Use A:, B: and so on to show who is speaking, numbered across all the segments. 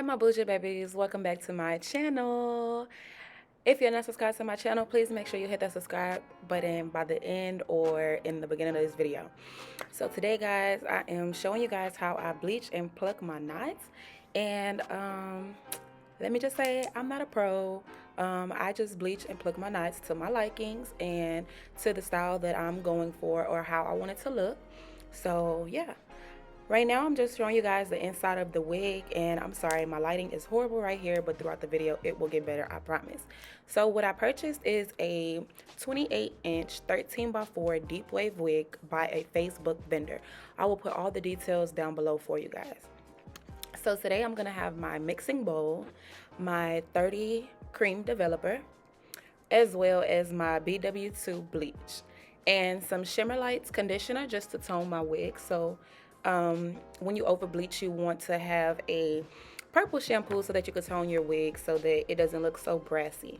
A: Hi, my bougie babies. Welcome back to my channel. If you're not subscribed to my channel, please make sure you hit that subscribe button by the end or in the beginning of this video. So today, guys, I am showing you guys how I bleach and pluck my knots. And let me just say, I'm not a pro. I just bleach and pluck my knots to my likings and to the style that I'm going for or how I want it to look. So yeah. Right now, I'm just showing you guys the inside of the wig, and I'm sorry, my lighting is horrible right here, but throughout the video, it will get better, I promise. So what I purchased is a 28-inch 13 by 4 deep wave wig by a Facebook vendor. I will put all the details down below for you guys. So today, I'm going to have my mixing bowl, my 30 cream developer, as well as my BW2 bleach, and some Shimmer Lights conditioner just to tone my wig. So when you over bleach, you want to have a purple shampoo so that you can tone your wig so that it doesn't look so brassy.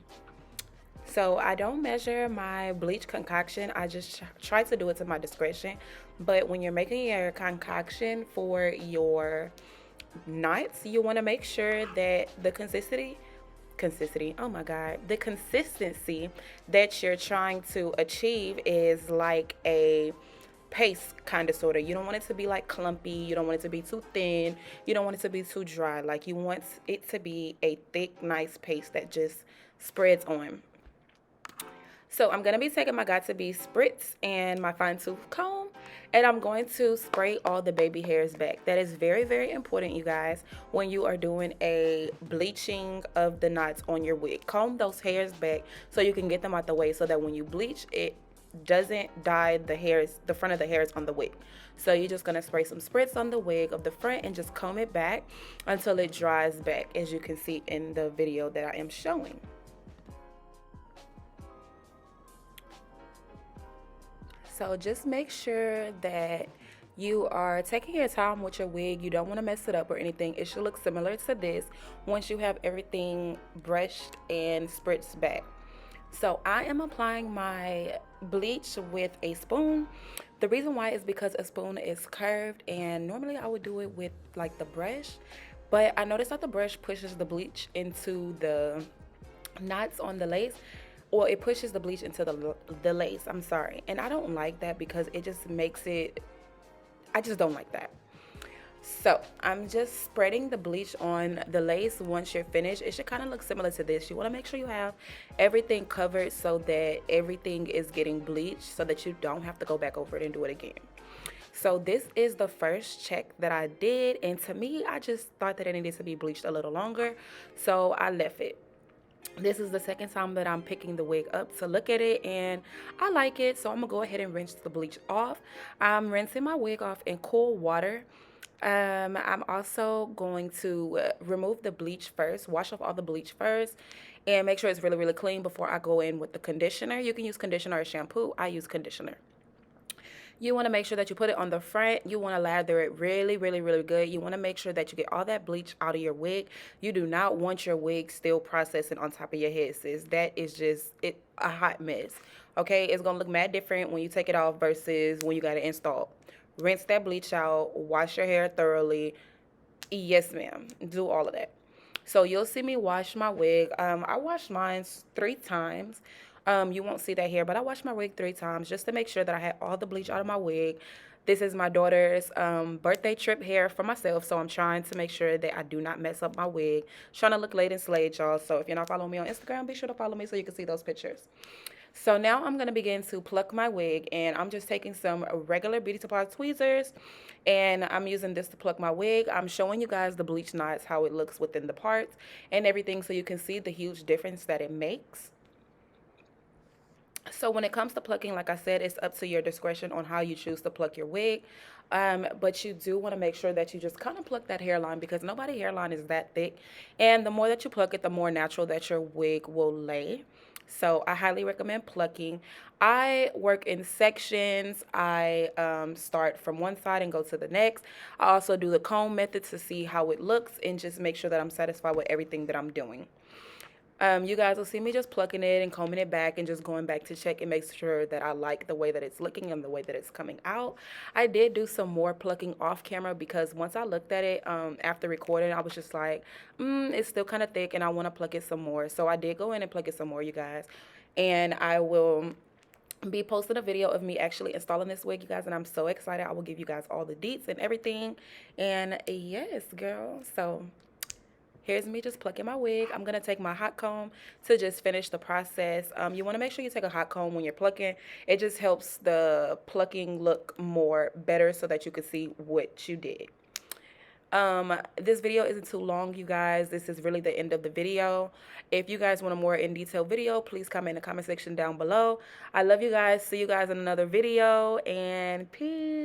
A: So I don't measure my bleach concoction. I just try to do it to my discretion. But when you're making your concoction for your knots, you want to make sure that the consistency, oh my god, the consistency that you're trying to achieve is like a paste, kind of, sort of. You don't want it to be like clumpy, you don't want it to be too thin, you don't want it to be too dry. Like, you want it to be a thick, nice paste that just spreads on. So I'm going to be taking my Got2b spritz and my fine tooth comb, and I'm going to spray all the baby hairs back. That is very, very important, you guys, when you are doing a bleaching of the knots on your wig. Comb those hairs back so you can get them out the way so that when you bleach, it doesn't dye the hairs, the front of the hairs on the wig. So you're just going to spray some spritz on the wig of the front and just comb it back until it dries back, as you can see in the video that I am showing. So just make sure that you are taking your time with your wig. You don't want to mess it up or anything. It should look similar to this once you have everything brushed and spritzed back. So I am applying my bleach with a spoon. The reason why is because a spoon is curved, and normally I would do it with like the brush, but I noticed that the brush pushes the bleach into the knots on the lace. Or it pushes the bleach into the lace, I'm sorry. And I don't like that because it just makes it, I just don't like that. So I'm just spreading the bleach on the lace. Once you're finished, it should kind of look similar to this. You want to make sure you have everything covered so that everything is getting bleached so that you don't have to go back over it and do it again. So this is the first check that I did, and to me, I just thought that it needed to be bleached a little longer, so I left it. This is the second time that I'm picking the wig up to look at it, and I like it, so I'm gonna go ahead and rinse the bleach off. I'm rinsing my wig off in cool water. I'm also going to remove the bleach first, wash off all the bleach first, and make sure it's really, really clean before I go in with the conditioner. You can use conditioner or shampoo. I use conditioner. You want to make sure that you put it on the front. You want to lather it really, really, really good. You want to make sure that you get all that bleach out of your wig. You do not want your wig still processing on top of your head, sis. That is just a hot mess. Okay, it's going to look mad different when you take it off versus when you got it installed. Rinse that bleach out. Wash your hair thoroughly. Yes, ma'am. Do all of that. So you'll see me wash my wig. I washed mine 3 times. You won't see that here, but I washed my wig 3 times just to make sure that I had all the bleach out of my wig. This is my daughter's birthday trip hair for myself, so I'm trying to make sure that I do not mess up my wig. Trying to look late and slayed, y'all. So if you're not following me on Instagram, be sure to follow me so you can see those pictures. So now I'm going to begin to pluck my wig, and I'm just taking some regular beauty supply tweezers, and I'm using this to pluck my wig. I'm showing you guys the bleach knots, how it looks within the parts and everything, so you can see the huge difference that it makes. So when it comes to plucking, like I said, it's up to your discretion on how you choose to pluck your wig. But you do want to make sure that you just kind of pluck that hairline, because nobody's hairline is that thick. And the more that you pluck it, the more natural that your wig will lay. So I highly recommend plucking. I work in sections. I start from one side and go to the next. I also do the comb method to see how it looks and just make sure that I'm satisfied with everything that I'm doing. You guys will see me just plucking it and combing it back and just going back to check and make sure that I like the way that it's looking and the way that it's coming out. I did do some more plucking off camera because once I looked at it after recording, I was just like, it's still kind of thick and I want to pluck it some more. So I did go in and pluck it some more, you guys. And I will be posting a video of me actually installing this wig, you guys, and I'm so excited. I will give you guys all the deets and everything. And yes, girl, so here's me just plucking my wig. I'm going to take my hot comb to just finish the process. You want to make sure you take a hot comb when you're plucking. It just helps the plucking look more better so that you can see what you did. This video isn't too long, you guys. This is really the end of the video. If you guys want a more in-detail video, please comment in the comment section down below. I love you guys. See you guys in another video, and peace.